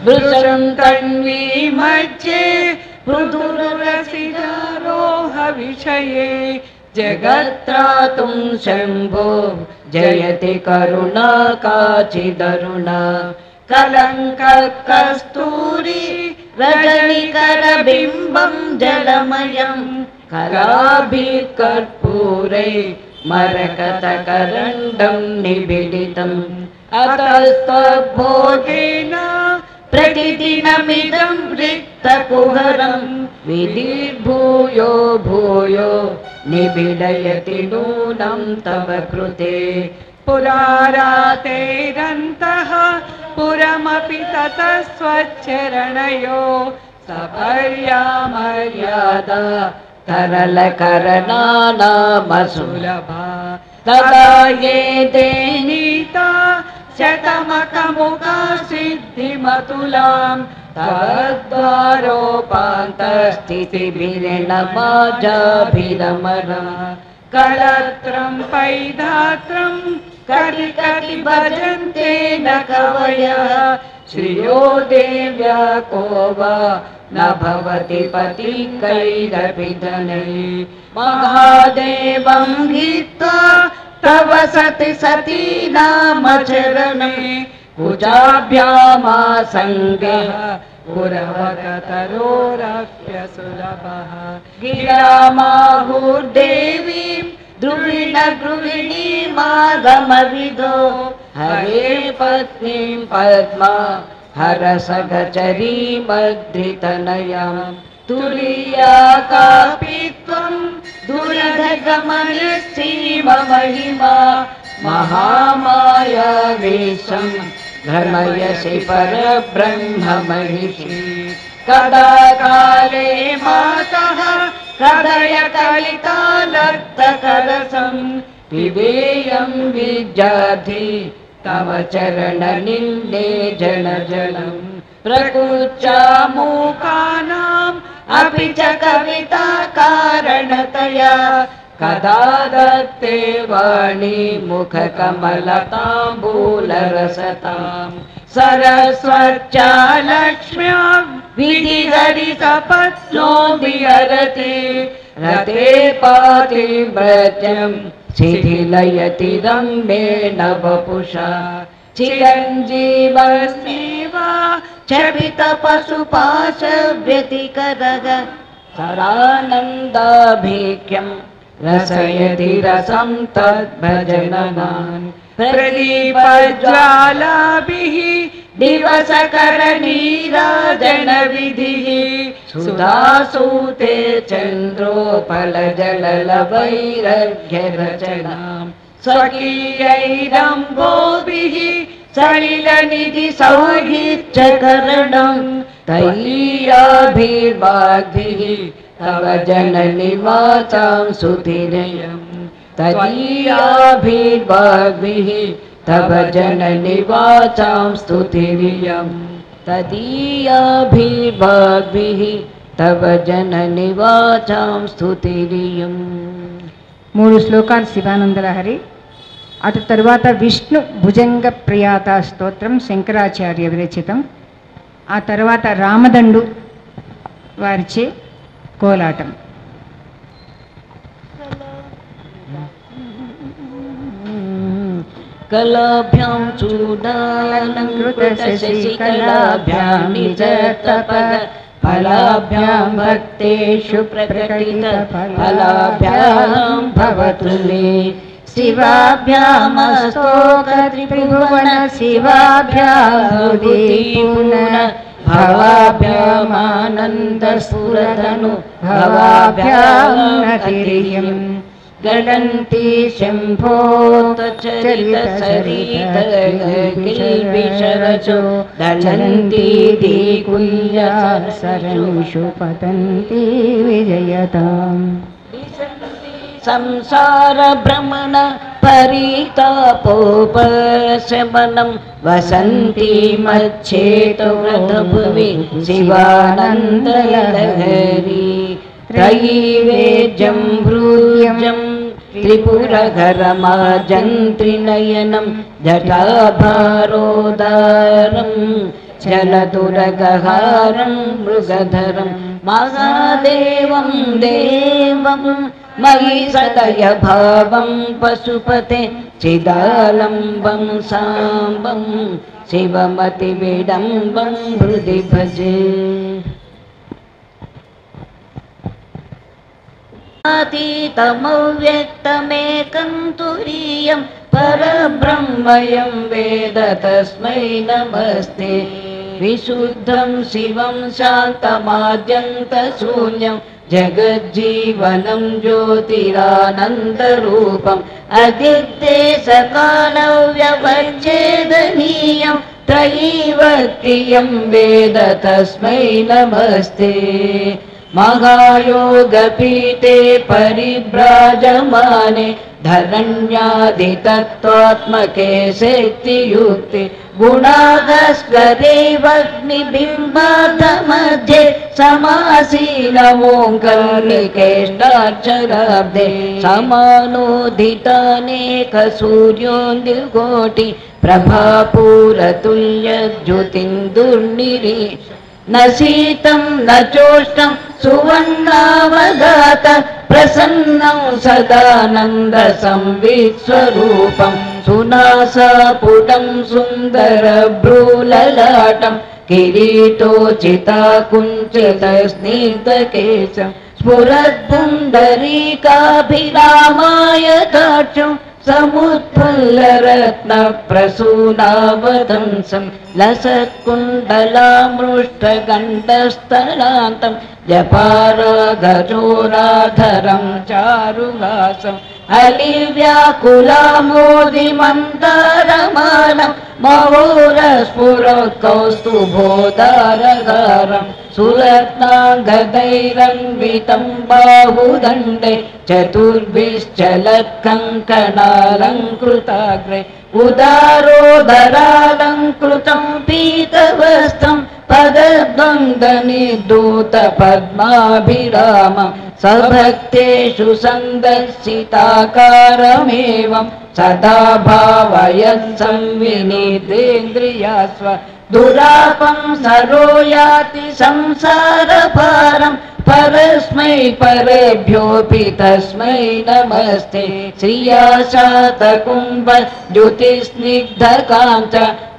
वृषं तन्वी मध्ये मृदुरसिदारोह विषये जगत्त्रातुं शम्भो जयति करुणा काचिदरुणा कलङ्ककस्तूरी रजनिकरबिम्बं जलमयं कलाभिः कर्पूरै मरकतकरण्डं निबिडितम् अतस्तद्भोगेन प्रतिदिनमिदं रिक्तकुहरं विधिर्भूयो भूयो निबिडयति नूनं तव कृते पुरारातेरन्तः पुरमपि ततः स्वच्चरणयो सपर्या मर्यादा तरलकरणानामसुलभा तदा ये ते नीता शतमकमुखा सिद्धिमतुलां तद्वारोपान्तस्थितिभिरणमाजाभिरमरा कलत्रं पैधात्रं कटि भजन्ते न कवयः श्रियो देव्या को वा न भवति पतिकैरपि धनैः महादेवं गीत्वा तव सति सती नामचरणे कुजाभ्यामासङ्गः पुरवगतरोरप्यसुलभः गिरामाहुर्देवीं द्रुविणगृहिणीमागमविदो हरे पत्नीं पद्मा हरसगचरीमद्रितनयां तुरीया कापि त्वं दुरधगमनसीममहिमा महामाया विश्वं भ्रमयसि परब्रह्ममहिषी कदा काले मातः कदय कलितालक्तकलसं पिबेयं विद्याधि तव चरणनिन्दे जनजलं प्रकुच्चामूकानाम् अपि च कविता कारणतया कदा दत्ते वाणी मुखकमलताम्बूलरसतां सरस्वत्या लक्ष्म्या विधिहरिसपत्नो विहरति रते पातिव्रत्यं शिथिलयति रम्येण वपुषा चिरञ्जीवस्मेव क्षपितपशुपाशव्यतिकरः सरानन्दाभिख्यं रसयति रसं तद्भजननान् प्रदीपज्वालाभिः दिवसकरनीराजनविधिः सुधासूते चन्द्रोपलजललवैरर्घ्यरचनाम् स्वकीयैरम्भोभिः सलिलनिधि सौहित्यकरणम् तय्याभिर्वाग्भिः तव जननिवासां सुधिरयम् तदीयाभिर्वाग्भिः तव जननिवासां स्तुतिरियम् तदीयाभिर्वाग्भिः तव जननिवासां स्तुतिरियम्. 3 శ్లోకాలు శివానంద లహరి. అటు తరువాత విష్ణు భుజంగ ప్రియాత స్తోత్రం శంకరాచార్య విరచితం. ఆ తర్వాత రామదండు వారిచే కోలాటం. कलाभ्यां चूडालङ्कृतशशिकलाभ्यां निजतपः फलाभ्यां भक्तेषु प्रकटितफलाभ्यां भवतु मे शिवाभ्यामस्तोकत्रिभुवन शिवाभ्यां पुनः भवाभ्यामानन्दस्फुरतनु भवाभ्यां नतिरियम् गडन्ति शम्भोतचरितसरितकिल्बिषरचो दलन्ति दीकुल्यसरणिषु पतन्ति विजयताम् संसारभ्रमण परितापोपशमनं वसन्ति मच्छेतव्रतभुवि शिवानन्दलहरी त्रयीवेद्यं भ्रूयं त्रिपुरघरमाजन्त्रिनयनं जटाभारोदारं जलदुरगहारं मृगधरं महादेवं देवं मयि सदय भावं पशुपते चिदालम्बं साम्बं शिवमतिविडम्बं हृदि भजे अतीतमव्यक्तमेकं तुरीयं परब्रह्मयं वेद तस्मै नमस्ते विशुद्धं शिवं शान्तमाद्यन्तशून्यं जगज्जीवनं ज्योतिरानन्दरूपम् अदिदेशकालव्यवच्छेदनीयं त्रयीवर्तियं वेद तस्मै नमस्ते महायोगपीठे परिभ्राजमाने धरण्यादितत्त्वात्मके शक्तियुक्ते गुणागस्वरेवग्निबिम्बाधमध्ये समासीनमोङ्कर्णिकेष्टाक्षराब्धे समानोदितानेकसूर्योऽन्दिकोटि प्रभापूरतुल्यज्योतिन्दुर्निरी न शीतं न चोष्णं सुवर्णावगात प्रसन्नं सदानन्दसंवित्स्वरूपं सुनासापुटं सुन्दरभ्रूललाटं किरीटोचिताकुञ्चितस्निग्धकेशं स्फुरद्पुण्डरीकाभिरामायताक्षं समुत्फुल्लरत्नप्रसूनावदंसं लसत्कुण्डलामृष्टगण्डस्थलान्तं जपारागचोराधरं चारुहासं अलिव्याकुलामोदिमन्दारमानं महोरस्फुरकौस्तुभोदारगारं सुरत्नाङ्गदैरन्वितं बाहुदण्डे चतुर्भिश्चलत्कङ्कणालङ्कृताग्रे उदारोदरालङ्कृतं पीतवस्त्रं पदद्वन्द्वनिर्धूतपद्माभिरामं सभक्तेषु सन्दर्शिताकारमेवं सदा भावयत् संविनितेन्द्रियास्व दुरापं सरो याति संसारभारं परस्मै परेभ्योऽपि तस्मै नमस्ते श्रिया शातकुम्भ द्युतिस्निग्धकाञ्च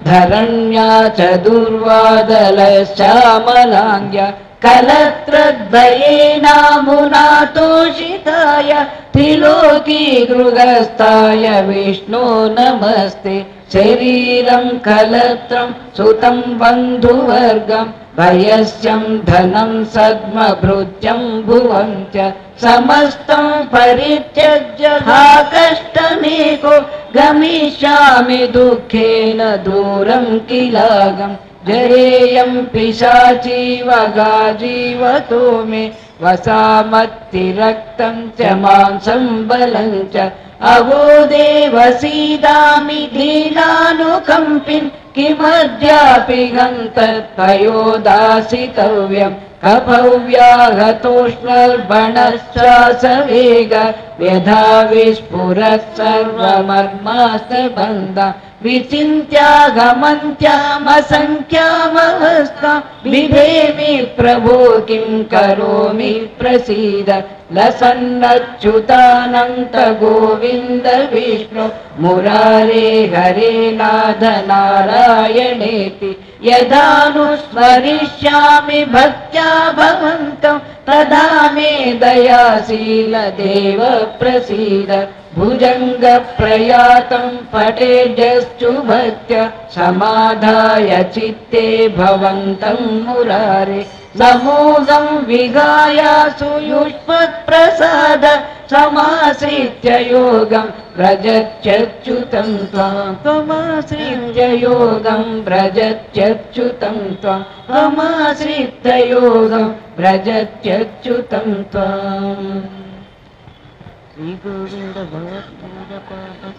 धरण्या च दुर्वादलश्यामलाङ्ग्या कलत्रद्वयेनामुना तोषिताय त्रिलोकी गृहस्थाय विष्णो नमस्ते शरीरं कलत्रं सुतं बन्धुवर्गं भयस्यं धनं सद्मभृत्यं भुवं च समस्तं परित्यज्य हा कष्टमेको गमिष्यामि दुःखेन दूरं किलागम् जरेयं पिशाचीव गाजीवतो मे वसामत्तिरक्तं च मांसं बलं च अवो देव सीदामि दीनानुकम्पिन् किमद्यापि गन्तत्वयोदासितव्यं कपव्याहतोष्णर्बणश्चासवेग व्यधा विस्फुरत् सर्वमर्मास्ति बन्धा विचिन्त्यागमन्त्यामसङ्ख्यामवस्थां बिभेमि प्रभो किं करोमि प्रसीद लसन्नच्युतानन्त गोविन्द विष्णु मुरारे हरे नाथ नारायणेति यदानुस्मरिष्यामि भक्त्या भवन्तं तदा मे दयाशील देव प्रसीद भुजङ्गप्रयातं पठेजश्चु भक्त्या समाधाय चित्ते भवन्तं मुरारे समूलं विगायासु युष्मत्प्रसाद समाश्रित्य योगं व्रजत्यच्युतं त्वां त्वमाश्रित्य योगं व्रजत्यच्युतं त्वां त्वमाश्रित्य योगं व्रजत्यच्युतं त्वाम् श्री गोविंद भगवत्पाद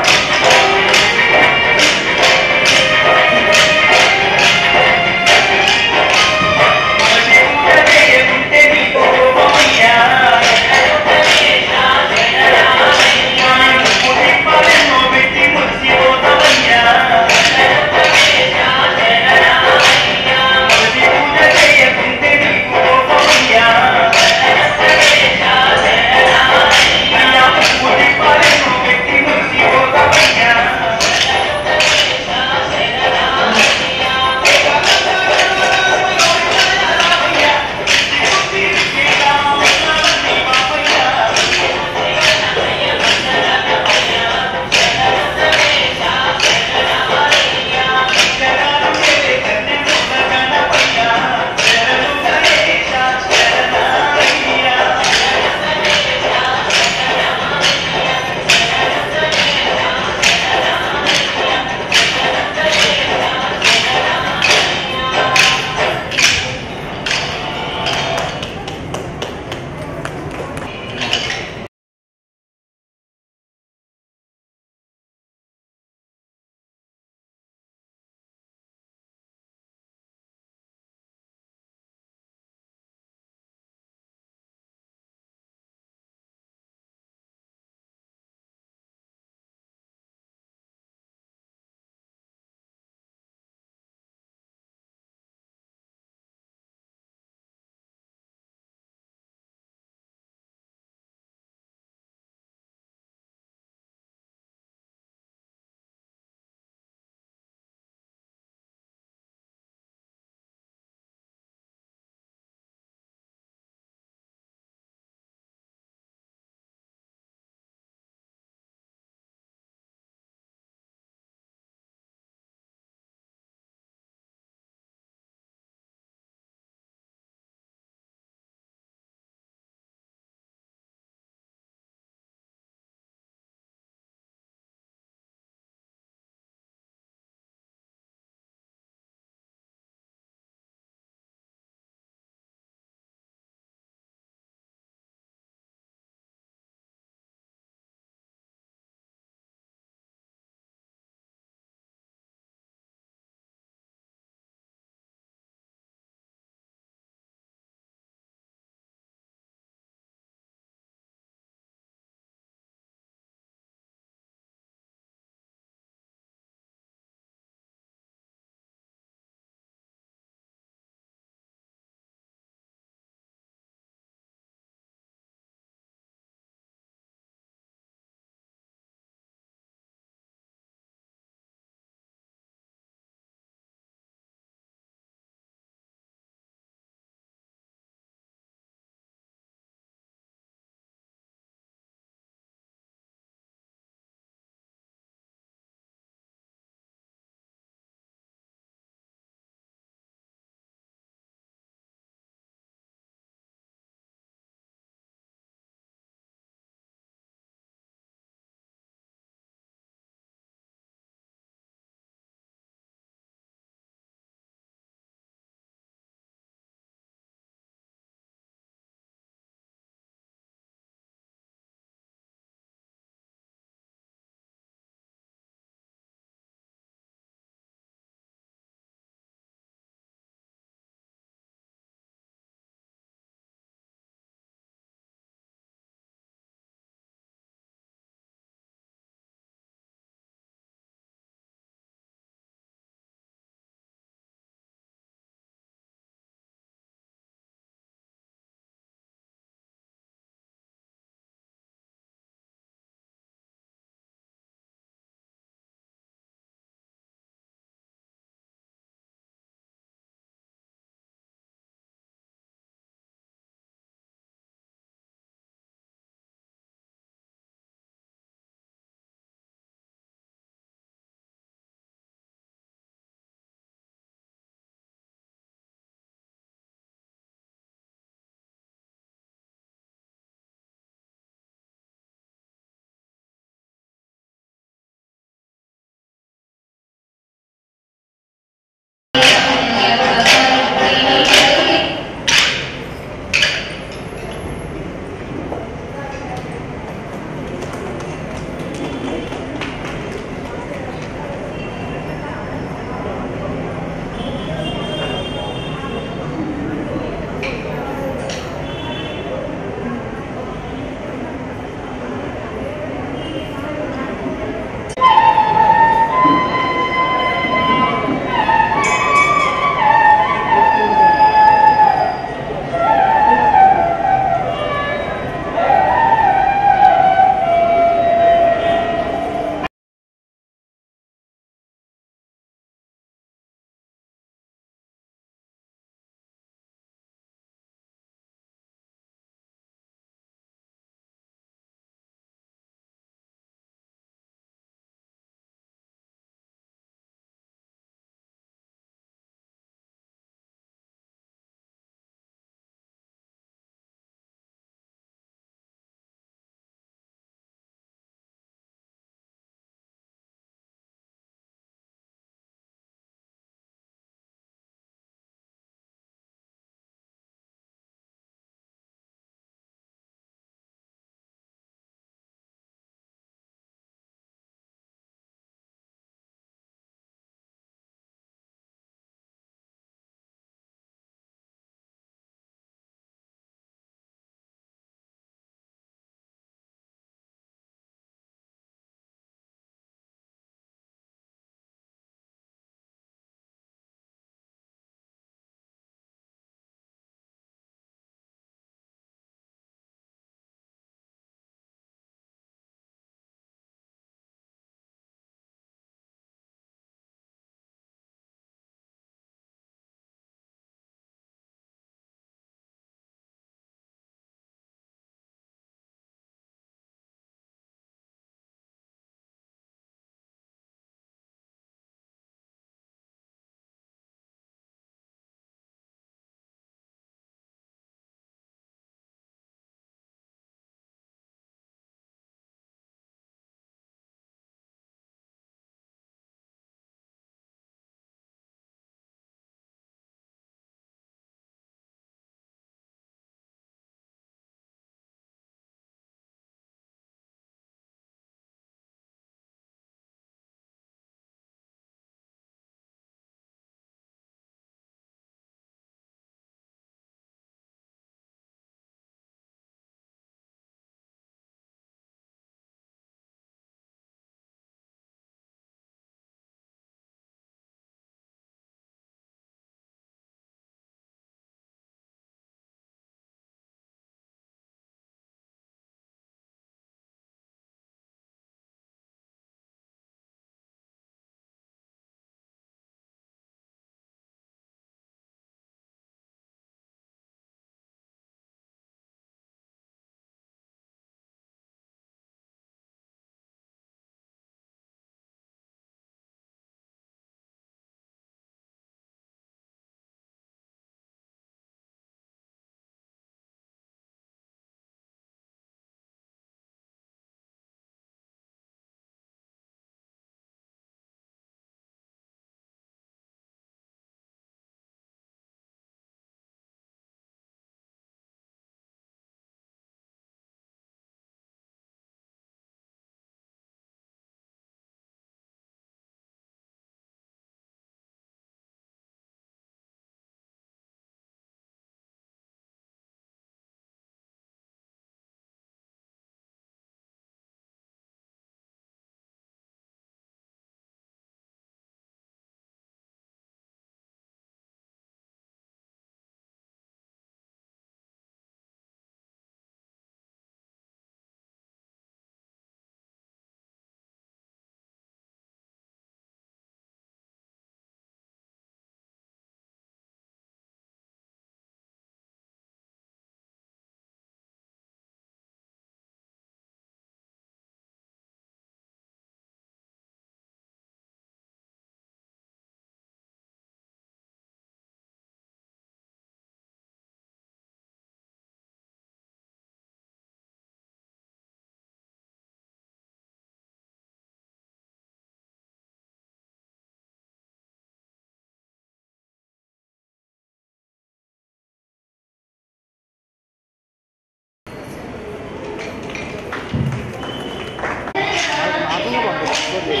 శ్రీ